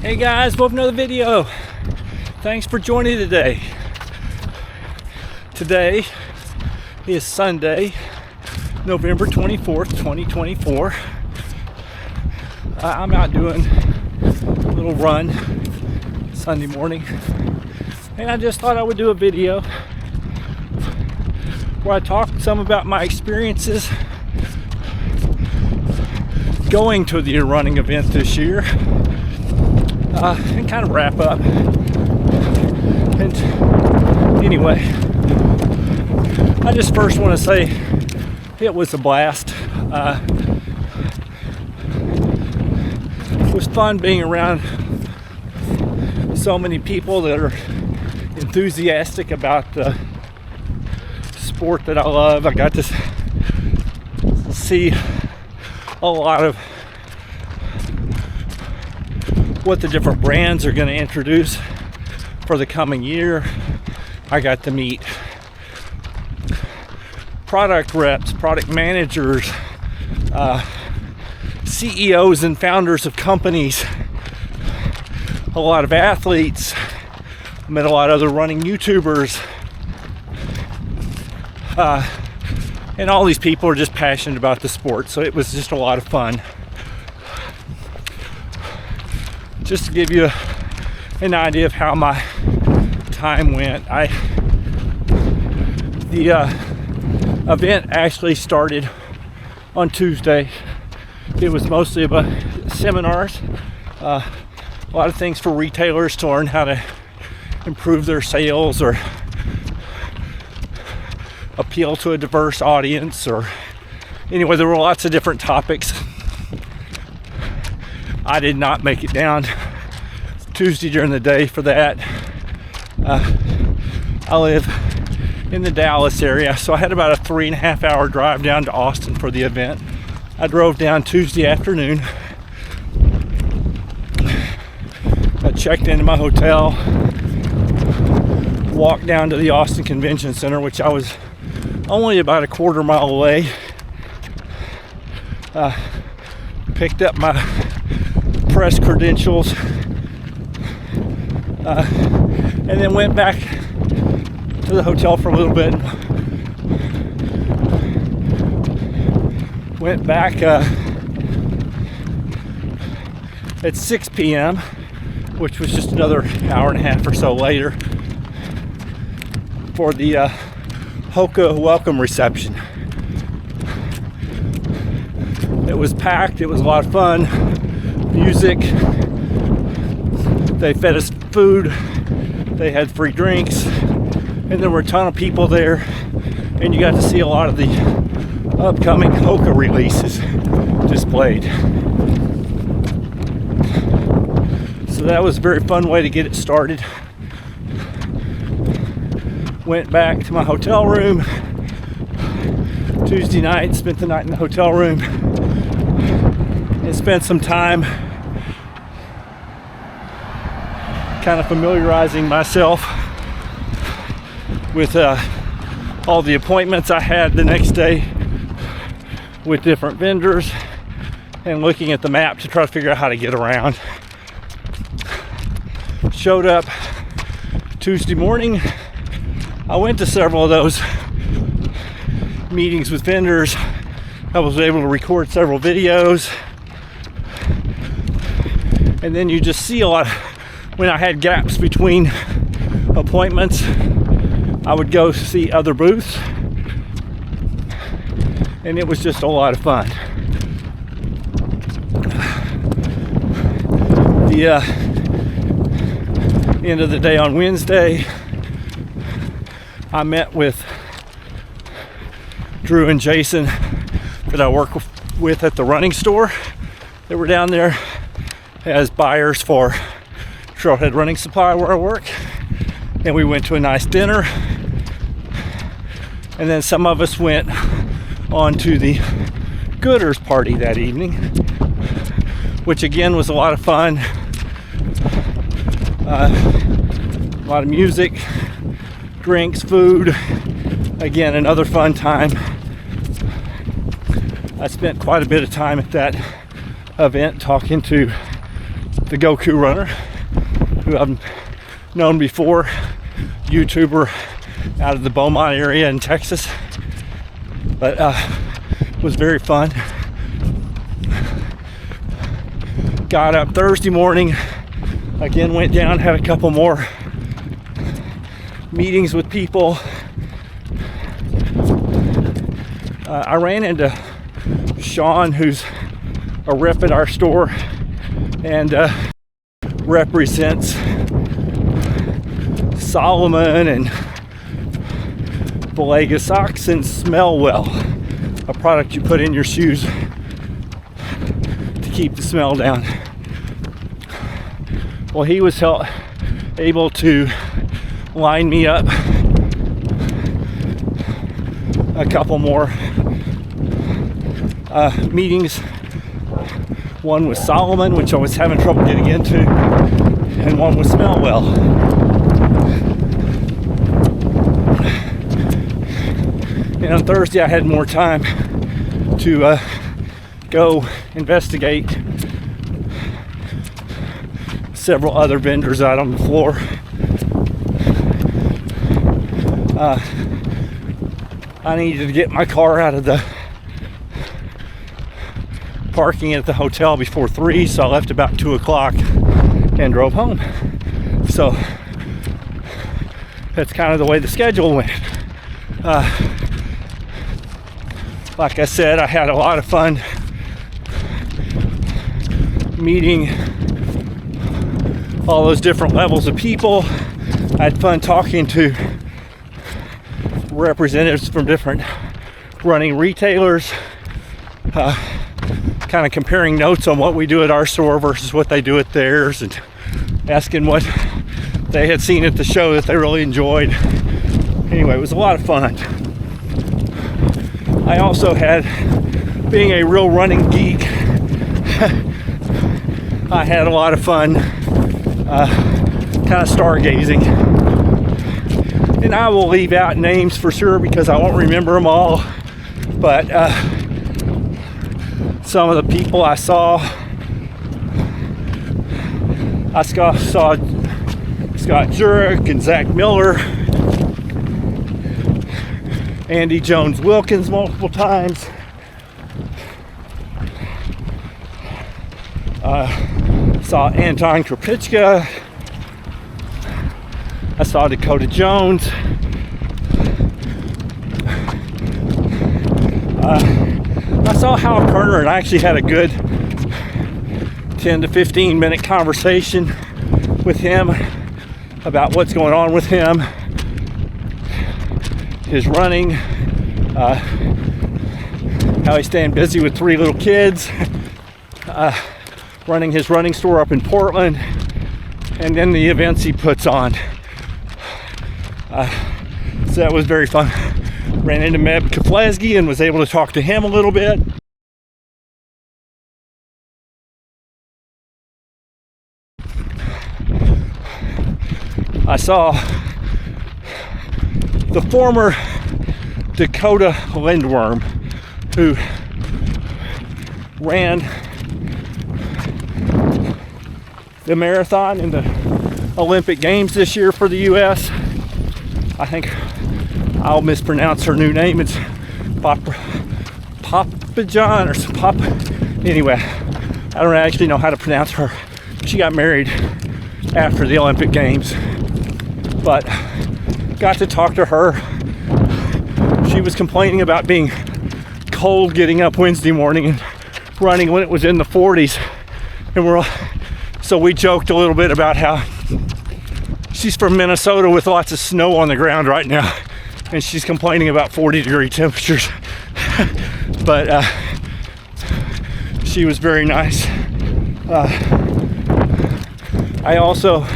Hey guys, welcome to another video. Thanks for joining today. Today is Sunday, November 24th, 2024. I'm out doing a little run Sunday morning, and I just thought I would do a video where I talk some about my experiences going to the running event this year. And kind of wrap up. And anyway, I just first want to say it was a blast. It was fun being around so many people that are enthusiastic about the sport that I love. I got to see a lot of what the different brands are going to introduce for the coming year. I got to meet product reps, product managers, CEOs and founders of companies, a lot of athletes. I met a lot of other running YouTubers, and all these people are just passionate about the sport, so it was just a lot of fun. Just to give you an idea of how my time went, the event actually started on Tuesday. It was mostly about seminars, a lot of things for retailers to learn how to improve their sales or appeal to a diverse audience, or anyway, there were lots of different topics. I did not make it down Tuesday during the day for that. I live in the Dallas area, so I had about a 3.5 hour drive down to Austin for the event. I drove down Tuesday afternoon. I checked into my hotel, walked down to the Austin Convention Center, which I was only about a quarter mile away. Picked up my press credentials, and then went back to the hotel for a little bit. Went back at 6 p.m., which was just another hour and a half or so later, for the Hoka welcome reception. It was packed. It was a lot of fun. Music. They fed us food. They had free drinks, and there were a ton of people there, and you got to see a lot of the upcoming Hoka releases displayed. So that was a very fun way to get it started. Went back to my hotel room Tuesday night, spent the night in the hotel room, and spent some time kind of familiarizing myself with all the appointments I had the next day with different vendors, and looking at the map to try to figure out how to get around. Showed up Tuesday morning. I went to several of those meetings with vendors. I was able to record several videos, and then you just see a lot. When I had gaps between appointments, I would go see other booths, and it was just a lot of fun. The end of the day on Wednesday, I met with Drew and Jason that I work with at the running store. They were down there as buyers for Trailhead Running Supply where I work, and we went to a nice dinner, and then some of us went on to the Gooders party that evening, which again was a lot of fun. A lot of music, drinks, food. Again, another fun time. I spent quite a bit of time at that event talking to the Goku runner, who I've known before, YouTuber out of the Beaumont area in Texas, but was very fun. Got up Thursday morning, again went down, had a couple more meetings with people. I ran into Sean, who's a rep at our store and represents Salomon and Belega socks and Smell Well, a product you put in your shoes to keep the smell down. Well, he was able to line me up a couple more meetings. One with Salomon, which I was having trouble getting into, and one with Smell Well. And on Thursday I had more time to go investigate several other vendors out on the floor. I needed to get my car out of the parking at the hotel before 3, so I left about 2 o'clock and drove home. So that's kind of the way the schedule went. Like I said, I had a lot of fun meeting all those different levels of people. I had fun talking to representatives from different running retailers, kind of comparing notes on what we do at our store versus what they do at theirs, and asking what they had seen at the show that they really enjoyed. Anyway, it was a lot of fun. I also had, being a real running geek, I had a lot of fun kind of stargazing. And I will leave out names for sure because I won't remember them all. But some of the people I saw Scott Jurek and Zach Miller, Andy Jones Wilkins multiple times. Saw Anton Krupicka. I saw Dakota Jones. I saw Hal Kerner, and I actually had a good 10 to 15 minute conversation with him about what's going on with him, his running, how he's staying busy with 3 little kids, running his running store up in Portland, and then the events he puts on. So that was very fun. Ran into Meb Keflezighi and was able to talk to him a little bit. I saw the former Dakota Lindworm, who ran the marathon in the Olympic Games this year for the U.S. I think I'll mispronounce her new name. It's Papajan or Pop. Anyway, I don't actually know how to pronounce her. She got married after the Olympic Games, but got to talk to her. She was complaining about being cold getting up Wednesday morning and running when it was in the 40s, and so we joked a little bit about how she's from Minnesota with lots of snow on the ground right now, and she's complaining about 40-degree temperatures. But she was very nice. I also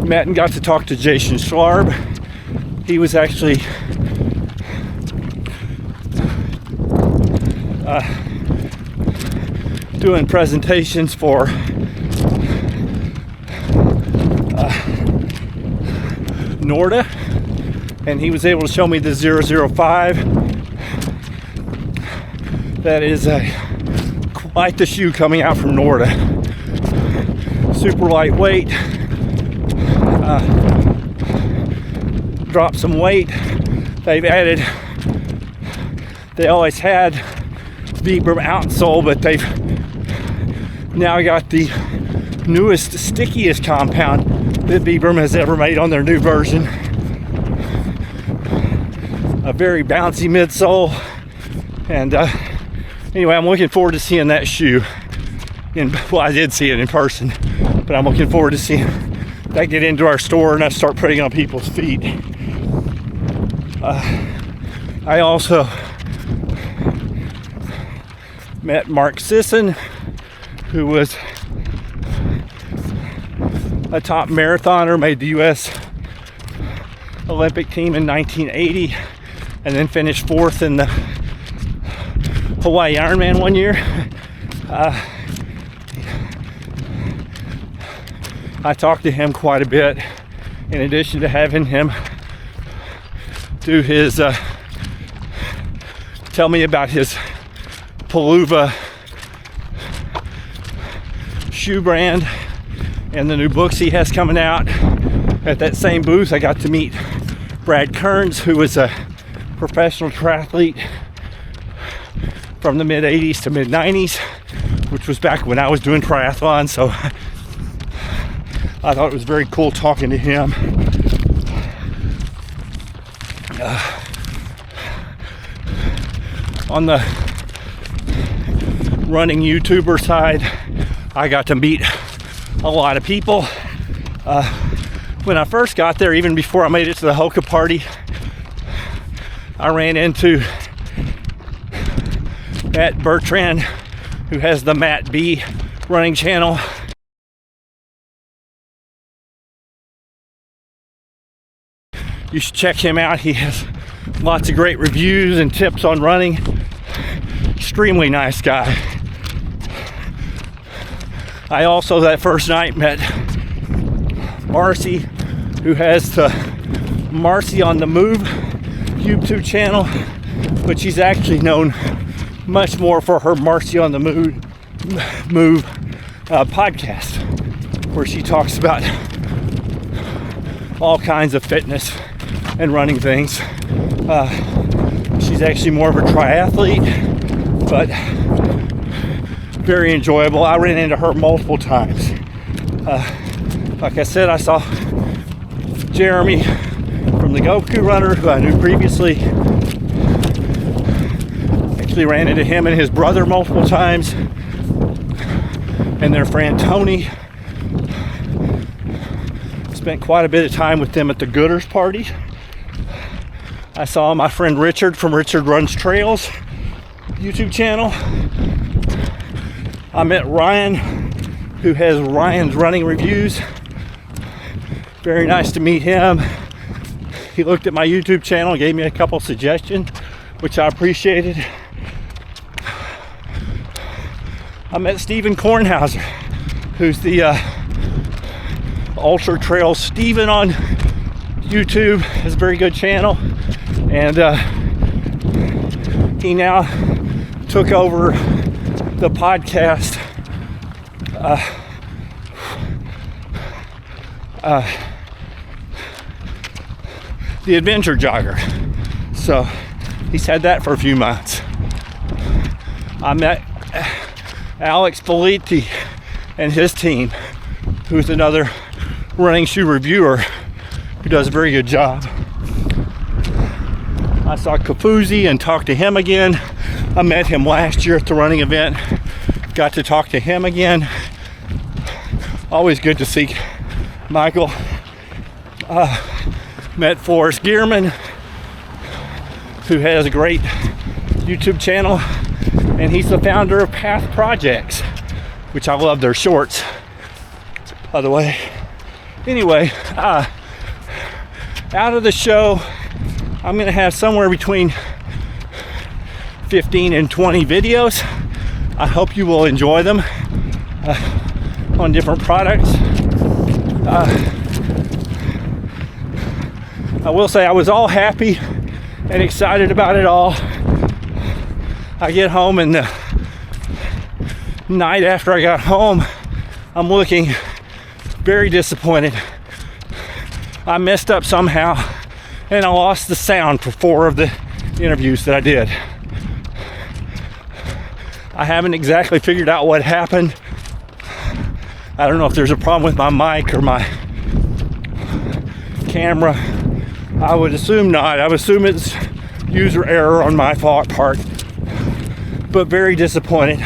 met and got to talk to Jason Schlarb. He was actually doing presentations for Norda, and he was able to show me the 005. That is quite the shoe coming out from Norda. super lightweight. Dropped some weight. They've added, they always had Vibram outsole, but they've now got the newest, stickiest compound that Vibram has ever made on their new version. A very bouncy midsole. And anyway, I'm looking forward to seeing that shoe. Well, I did see it in person, but I'm looking forward to seeing that get into our store and I start putting it on people's feet. I also met Mark Sisson, who was a top marathoner, made the U.S. Olympic team in 1980, and then finished 4th in the Hawaii Ironman one year. I talked to him quite a bit, in addition to having him do his, tell me about his Paluva shoe brand and the new books he has coming out. At that same booth, I got to meet Brad Kearns, who was a professional triathlete from the mid 80s to mid 90s, which was back when I was doing triathlon. So I thought it was very cool talking to him. On the running YouTuber side, I got to meet a lot of people. When I first got there, even before I made it to the Hoka party, I ran into Matt Bertrand, who has the Matt B running channel. You should check him out. He has lots of great reviews and tips on running. Extremely nice guy. I also, that first night, met Marcy, who has the Marcy on the Move YouTube channel, but she's actually known much more for her Marcy on the Move podcast, where she talks about all kinds of fitness and running things. She's actually more of a triathlete, but very enjoyable. I ran into her multiple times. Like I said, I saw Jeremy from the Goku Runner, who I knew previously. Actually ran into him and his brother multiple times, and their friend Tony. Spent quite a bit of time with them at the Gooders party. I saw my friend Richard from Richard Runs Trails YouTube channel. I met Ryan, who has Ryan's Running Reviews. Very nice to meet him. He looked at my YouTube channel and gave me a couple suggestions, which I appreciated. I met Steven Kornhauser, who's the Ultra Trail Steven on YouTube. Has a very good channel, and he now took over the podcast The Adventure Jogger. So he's had that for a few months. I met Alex Politi and his team, who's another running shoe reviewer who does a very good job. I saw Kafuzi and talked to him again. I met him last year at the running event. Got to talk to him again. Always good to see Michael. Met Forrest Gearman, who has a great YouTube channel, and he's the founder of Path Projects, which I love their shorts, by the way. Anyway, out of the show, I'm gonna have somewhere between 15 and 20 videos. I hope you will enjoy them on different products. I will say I was all happy and excited about it all. I get home, and the night after I got home, I'm looking very disappointed. I messed up somehow and I lost the sound for 4 of the interviews that I did. I haven't exactly figured out what happened. I don't know if there's a problem with my mic or my camera. I would assume not. I would assume it's user error on my part, but very disappointed.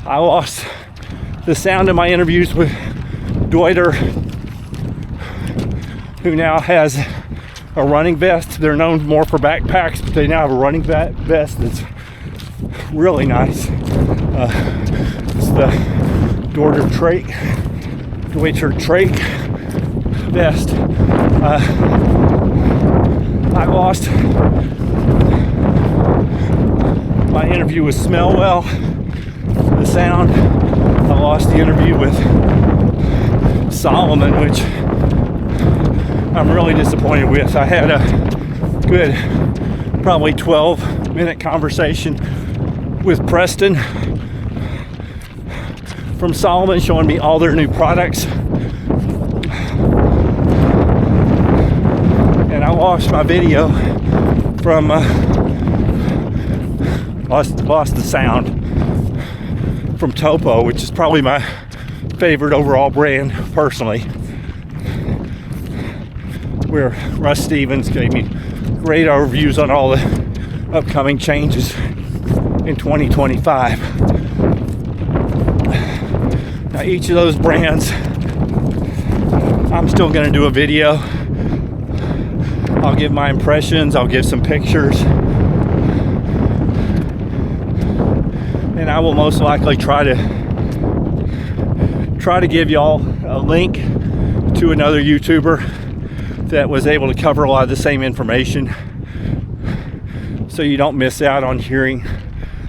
I lost the sound of my interviews with Deuter, who now has a running vest. They're known more for backpacks, but they now have a running vest that's really nice. It's the Deuter Trek vest. I lost my interview with Smellwell, the sound. I lost the interview with Solomon, which I'm really disappointed with. I had a good, probably 12-minute conversation with Preston from Solomon, showing me all their new products. And I lost my video from lost the sound from Topo, which is probably my favorite overall brand personally, where Russ Stevens gave me great overviews on all the upcoming changes in 2025. Now each of those brands, I'm still going to do a video. I'll give my impressions, I'll give some pictures, and I will most likely try to give y'all a link to another YouTuber that was able to cover a lot of the same information, so you don't miss out on hearing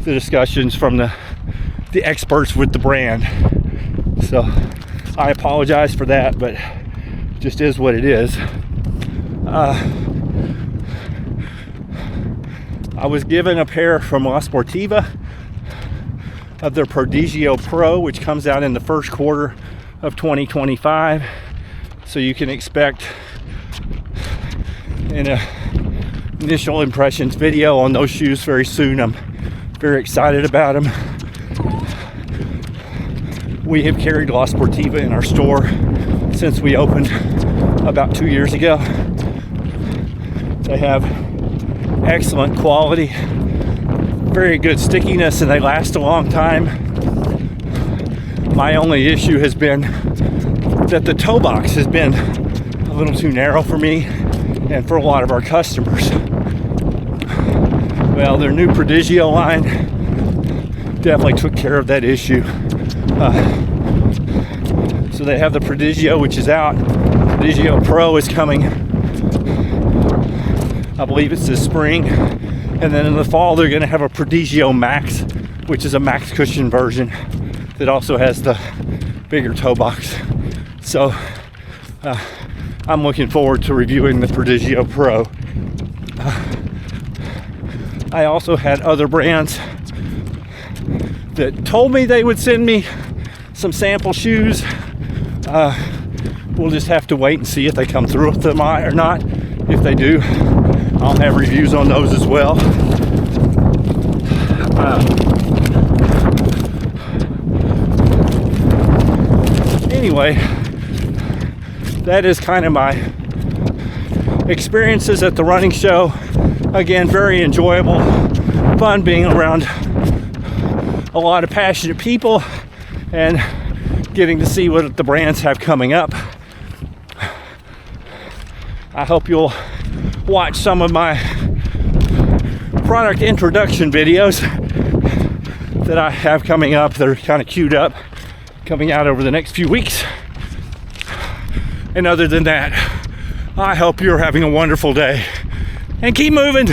the discussions from the experts with the brand. So I apologize for that, but it just is what it is. I was given a pair from La Sportiva of their Prodigio Pro, which comes out in the first quarter of 2025. So you can expect an initial impressions video on those shoes very soon. I'm very excited about them. We have carried La Sportiva in our store since we opened about 2 years ago. They have excellent quality, very good stickiness, and they last a long time. My only issue has been that the toe box has been a little too narrow for me and for a lot of our customers. Well, their new Prodigio line definitely took care of that issue. So they have the Prodigio, which is out. Prodigio Pro is coming, I believe it's this spring. And then in the fall, they're going to have a Prodigio Max, which is a max cushion version that also has the bigger toe box. So I'm looking forward to reviewing the Prodigio Pro. I also had other brands that told me they would send me some sample shoes. We'll just have to wait and see if they come through with them or not. If they do, I'll have reviews on those as well. Anyway, that is kind of my experiences at the running show. Again, very enjoyable, fun being around a lot of passionate people and getting to see what the brands have coming up. I hope you'll watch some of my product introduction videos that I have coming up that are kind of queued up, coming out over the next few weeks. And other than that, I hope you're having a wonderful day and keep moving.